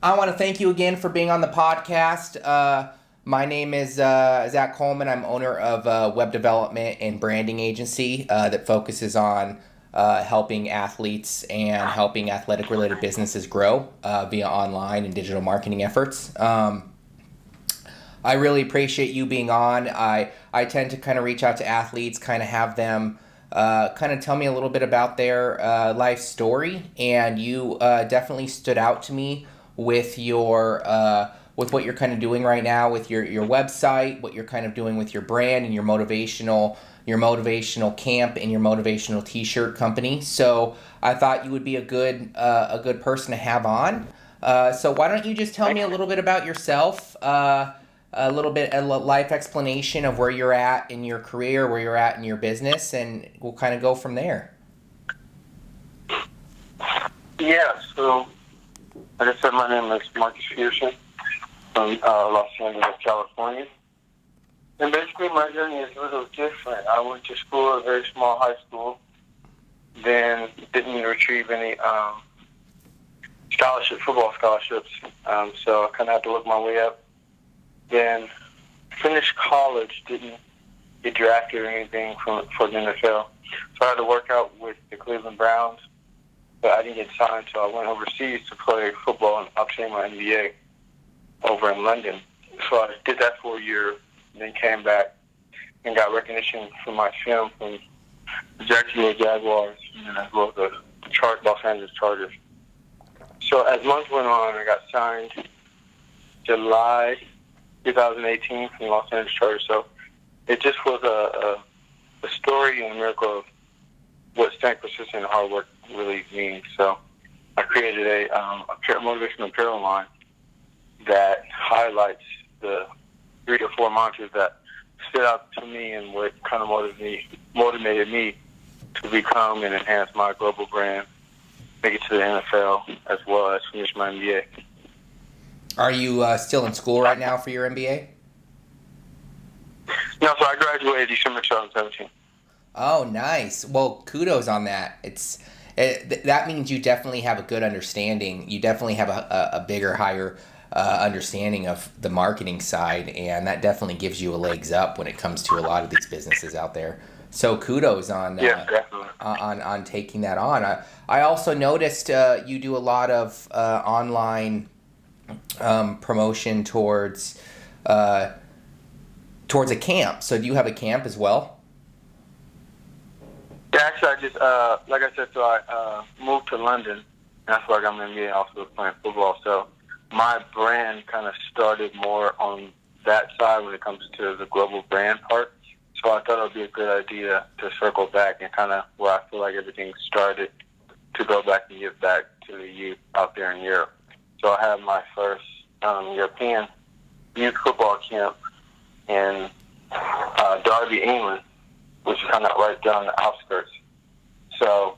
I want to thank you again for being on the podcast. My name is Zach Coleman. I'm owner of a web development and branding agency that focuses on helping athletes and helping athletic related businesses grow via online and digital marketing efforts. I really appreciate you being on. I tend to kind of reach out to athletes, kind of have them kind of tell me a little bit about their life story, and you definitely stood out to me with your with what you're kind of doing right now with your website, what you're kind of doing with your brand and your motivational camp and your motivational T-shirt company. So I thought you would be a good person to have on. So why don't you just tell me a little bit about yourself? A little bit a life explanation of where you're at in your career, where you're at in your business, and we'll kind of go from there. Yeah, so like I said, my name is Marcus Peterson from Los Angeles, California. And basically my journey is a little different. I went to school, a very small high school, then didn't retrieve any football scholarships, so I kind of had to look my way up. Then finished college, didn't get drafted or anything for the NFL. So I had to work out with the Cleveland Browns, but I didn't get signed, so I went overseas to play football and obtain my NBA over in London. So I did that for a year, and then came back and got recognition for my film from the Jacksonville Jaguars and as well as the Los Angeles Chargers. So as months went on, I got signed July 2018 from the Los Angeles Chargers. So it just was a story and a miracle of what staying persistent and hard work really means. So I created a motivational apparel line that highlights the 3 to 4 mantras that stood out to me and what kind of motivated me to become and enhance my global brand, make it to the NFL, as well as finish my MBA. Are you still in school right now for your MBA? No, so I graduated December 2017. Oh, nice. Well, kudos on that. That means you definitely have a good understanding. You definitely have a bigger, higher understanding of the marketing side, and that definitely gives you a legs up when it comes to a lot of these businesses out there. So kudos on on taking that on. I also noticed you do a lot of online promotion towards a camp. So do you have a camp as well? Yeah, actually, I just like I said, so I moved to London. That's where I got my MBA, also playing football. So my brand kind of started more on that side when it comes to the global brand part. So I thought it would be a good idea to circle back and kind of where I feel like everything started, to go back and give back to the youth out there in Europe. So I had my first European youth football camp in Derby, England, which is kind of right down the outskirts. So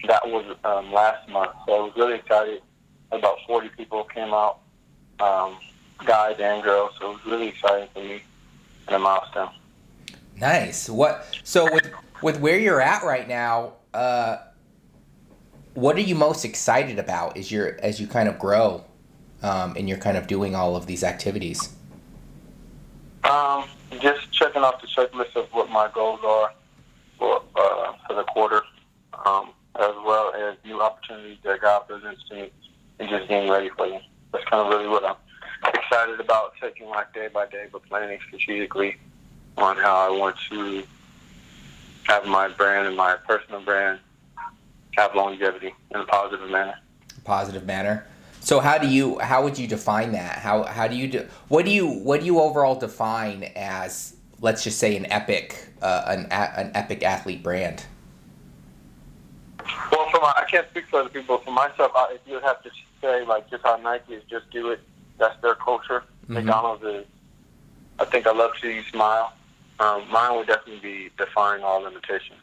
that was last month. So I was really excited. About 40 people came out, guys and girls. So it was really exciting for me and a milestone. Nice. So with where you're at right now, what are you most excited about as you kind of grow, and you're kind of doing all of these activities? Just checking off the checklist of what my goals are for the quarter, as well as new opportunities that God presents to me, and just getting ready for them. That's kind of really what I'm excited about, taking life day by day, but planning strategically on how I want to have my brand and my personal brand have longevity in a positive manner. Positive manner. So how would you define that? How do you what do you overall define as, let's just say, an epic athlete brand? Well, I can't speak for other people. For myself, if you would have to say, like, just how Nike is just do it, that's their culture. Mm-hmm. McDonald's is, I think I love to see you smile. Mine would definitely be defying all limitations.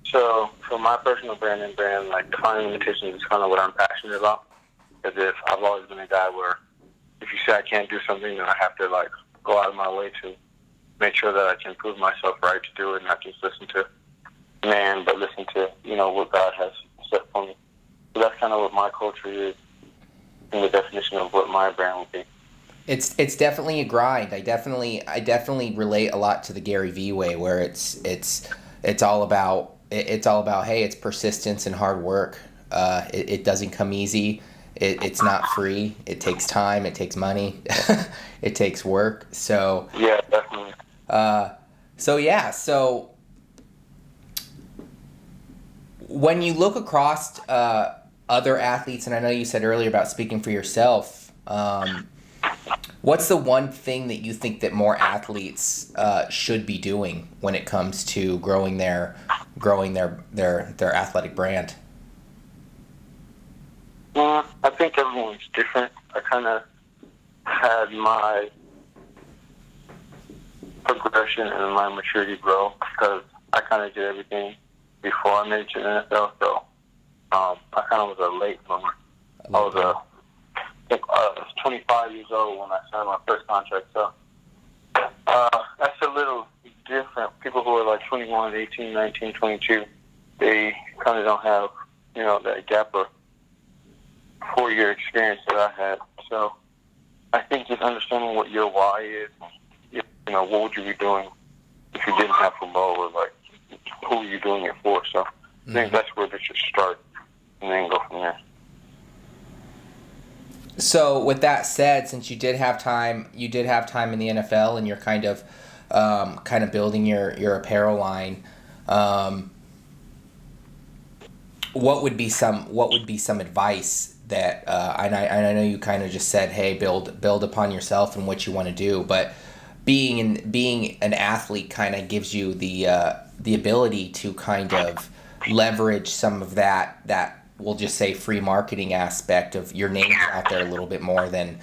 So for my personal brand, like, defying limitations is kind of what I'm passionate about. Because if I've always been a guy where if you say I can't do something, then I have to, like, go out of my way to make sure that I can prove myself right to do it, and not just listen to man, but listen to, what God has set for me. So that's kind of what my culture is. in the definition of what my brand would be. It's definitely a grind. I definitely relate a lot to the Gary Vee way, where it's all about hey, it's persistence and hard work. It doesn't come easy. It's not free. It takes time. It takes money. It takes work. So yeah, definitely. So when you look across other athletes, and I know you said earlier about speaking for yourself, what's the one thing that you think that more athletes should be doing when it comes to growing their athletic brand? I think everyone's different. I kind of had my progression and my maturity grow because I kind of did everything before I made it to the NFL. So I kind of was a late bloomer. I was 25 years old when I signed my first contract. So that's a little different. People who are like 21, 18, 19, 22, they kind of don't have, that gap of 4-year experience that I had. So I think just understanding what your why is, what would you be doing if you didn't have football, or like who are you doing it for? So I think that's where they should start and then go from there. So with that said, since you did have time in the NFL, and you're kind of building your apparel line, what would be some advice that and I know you kind of just said, hey, build upon yourself and what you want to do, but being an athlete kind of gives you the ability to kind of leverage some of that we'll just say free marketing aspect of your name out there a little bit more than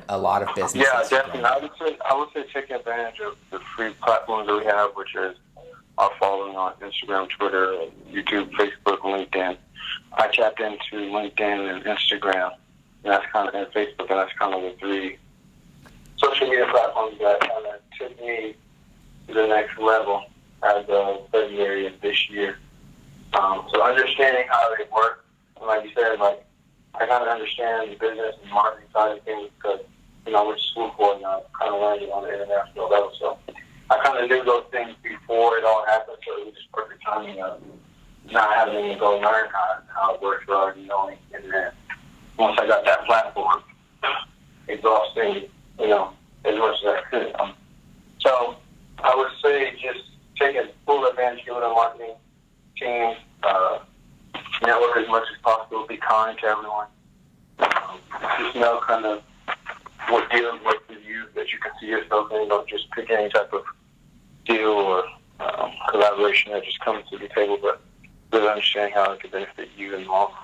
a lot of businesses. Yeah, definitely. I would say take advantage of the free platforms that we have, which is our following on Instagram, Twitter, YouTube, Facebook, LinkedIn. I tapped into LinkedIn and Instagram, and Facebook, and that's kind of the 3 social media platforms that kind of took me to the next level as of February of this year. So understanding how they work, and like you said, I kind of understand the business and marketing side of things because, I went to school for it, and I kind of learned it on the international level. So I kind of knew those things before it all happened, so it was just perfect timing of not having to go learn how it works, but already knowing. And then once I got that platform, exhausting, as much as I could. So I would say just take a full advantage of the marketing team, network as much as possible, be kind to everyone. Just know kind of what deals work for you that you can see yourself in. Don't just pick any type of deal or collaboration that just comes to the table, but really understanding how it could benefit you and all.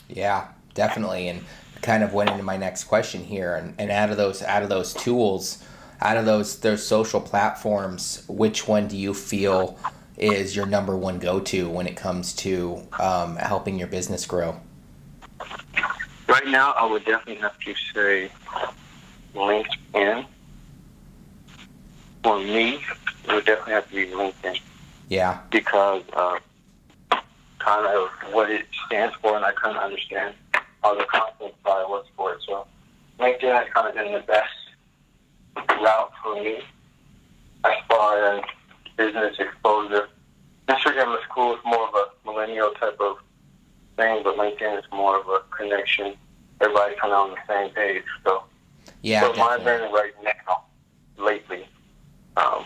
Yeah, definitely. And kind of went into my next question here. And out of those tools, out of those social platforms, which one do you feel is your number one go-to when it comes to helping your business grow? Right now, I would definitely have to say LinkedIn. For me, it would definitely have to be LinkedIn. Yeah. Because kind of what it stands for, and I kind of understand how the content side works for it. So LinkedIn has kind of been the best route for me as far as business exposure. Instagram is cool. It's more of a millennial type of thing, but LinkedIn is more of a connection. Everybody's kind of on the same page. So, yeah, so my brand right now, lately, I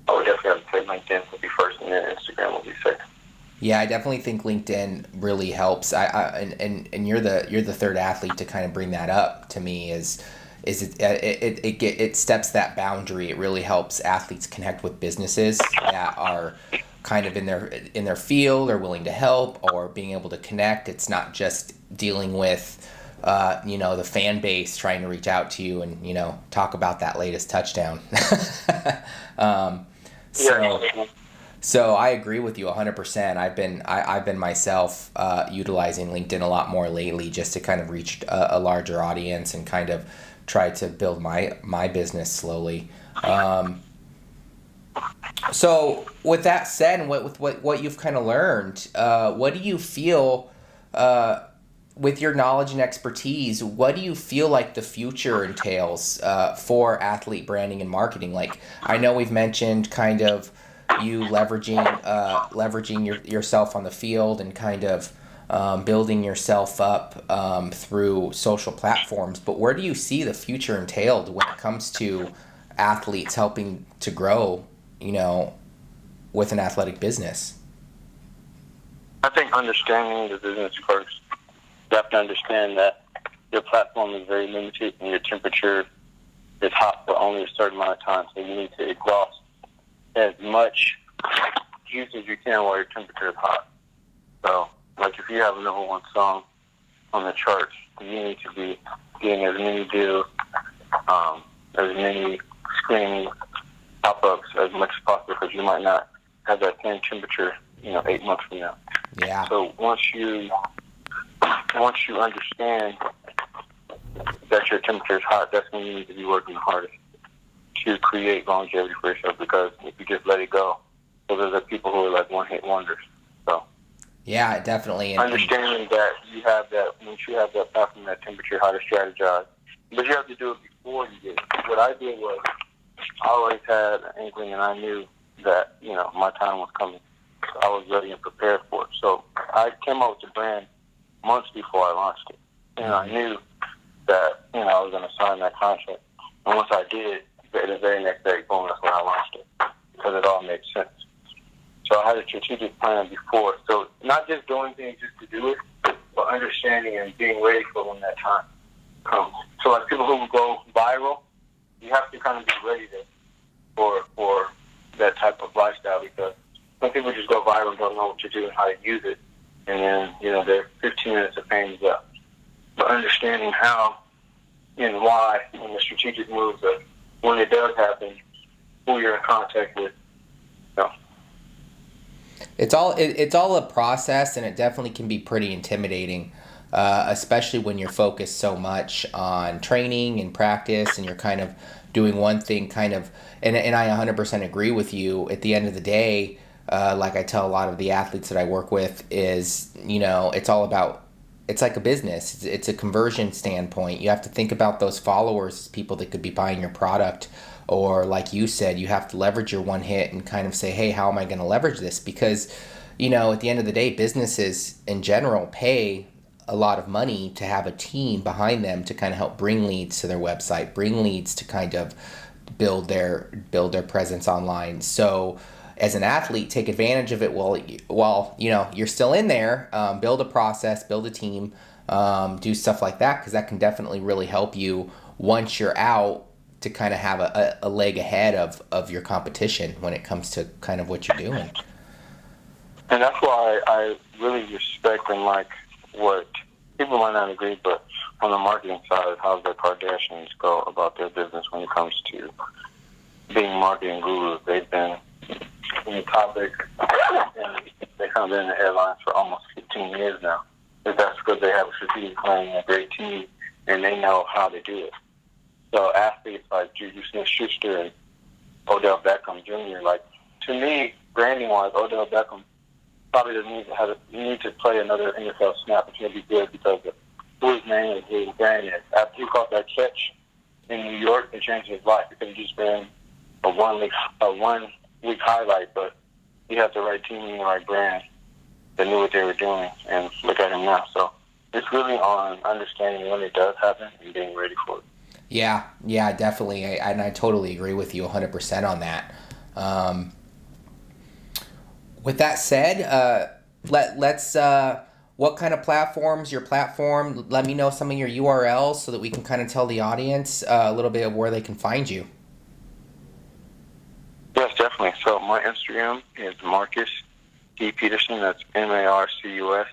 would definitely have to say LinkedIn would be first, and then Instagram would be second. Yeah, I definitely think LinkedIn really helps. And you're the third athlete to kind of bring that up to me. It steps that boundary. It really helps athletes connect with businesses that are kind of in their field, or willing to help, or being able to connect. It's not just dealing with the fan base trying to reach out to you and talk about that latest touchdown. So I agree with you 100%. I've been myself utilizing LinkedIn a lot more lately, just to kind of reach a larger audience and kind of try to build my business slowly. So with that said, and with what you've kind of learned, what do you feel with your knowledge and expertise, what do you feel like the future entails for athlete branding and marketing? Like, I know we've mentioned kind of you leveraging yourself on the field and kind of building yourself up through social platforms, but where do you see the future entailed when it comes to athletes helping to grow, with an athletic business? I think understanding the business first. You have to understand that your platform is very limited and your temperature is hot for only a certain amount of time. So you need to exhaust as much juice as you can while your temperature is hot. So, like if you have a number one song on the charts, you need to be getting as many deals, as many screening pop-ups as much as possible, because you might not have that same temperature, 8 months from now. Yeah. So once you understand that your temperature is hot, that's when you need to be working the hardest to create longevity for yourself, because if you just let it go, so there's people who are like one-hit wonders. So yeah, definitely. Understanding that once you have that platform, that temperature, how to strategize, but you have to do it before you get it. What I did was I always had an inkling, and I knew that my time was coming. So I was ready and prepared for it. So I came up with the brand months before I launched it, and I knew that I was going to sign that contract. And once I did, the very next day, boom, that's when I launched it, because it all made sense. So I had a strategic plan before. So not just doing things just to do it, but understanding and being ready for when that time comes. So like people who go viral, you have to kind of be ready for that type of lifestyle, because some people just go viral and don't know what to do and how to use it. And then, their 15 minutes of fame is up. But understanding how and why, and the strategic moves of when it does happen, who you're in contact with. It's all a process, and it definitely can be pretty intimidating, especially when you're focused so much on training and practice, and you're kind of doing one thing and I 100% agree with you. At the end of the day, like I tell a lot of the athletes that I work with, is, it's all about, it's like a business. It's a conversion standpoint. You have to think about those followers as people that could be buying your product. Or like you said, you have to leverage your one hit and kind of say, hey, how am I going to leverage this? Because, at the end of the day, businesses in general pay a lot of money to have a team behind them to kind of help bring leads to their website, bring leads to kind of build their presence online. So as an athlete, take advantage of it while you're still in there. Build a process, build a team, do stuff like that, because that can definitely really help you once you're out, to kind of have a leg ahead of your competition when it comes to kind of what you're doing. And that's why I really respect and like what people might not agree, but on the marketing side, how the Kardashians go about their business when it comes to being marketing gurus. They've been in the topic, and they've kind of been in the headlines for almost 15 years now. If that's because they have a strategic plan and a great team, and they know how to do it. So athletes like Juju Smith-Schuster and Odell Beckham Jr., to me, branding-wise, Odell Beckham probably doesn't need to play another NFL snap. It's going to be good because of who his name and who his brand is. After he caught that catch in New York, it changed his life. It could have just been a one-week highlight, but he had the right team and the right brand that knew what they were doing, and look at him now. So it's really on understanding when it does happen and being ready for it. Yeah, definitely. I totally agree with you 100% on that. With that said, let's what kind of platforms, your platform, let me know some of your URLs so that we can kind of tell the audience a little bit of where they can find you. Yes, definitely. So my Instagram is Marcus P. Peterson. That's MarcusTE.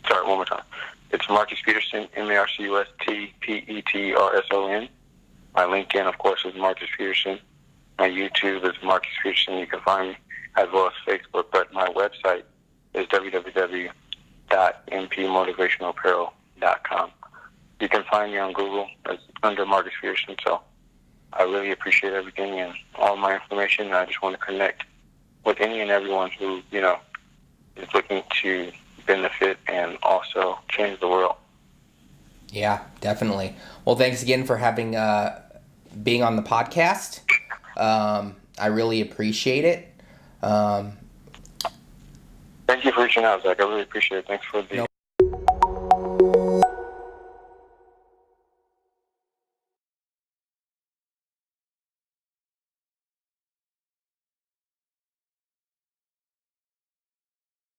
Sorry, one more time. It's Marcus Peterson, MarcusTPeterson. My LinkedIn, of course, is Marcus Peterson. My YouTube is Marcus Peterson. You can find me, as well as Facebook. But my website is www.mpmotivationalapparel.com. You can find me on Google as under Marcus Peterson. So I really appreciate everything and all my information. I just want to connect with any and everyone who, is looking to benefit and also change the world. Yeah, definitely. Well, thanks again for having being on the podcast. I really appreciate it. Thank you for reaching out, Zach. I really appreciate it. Thanks for the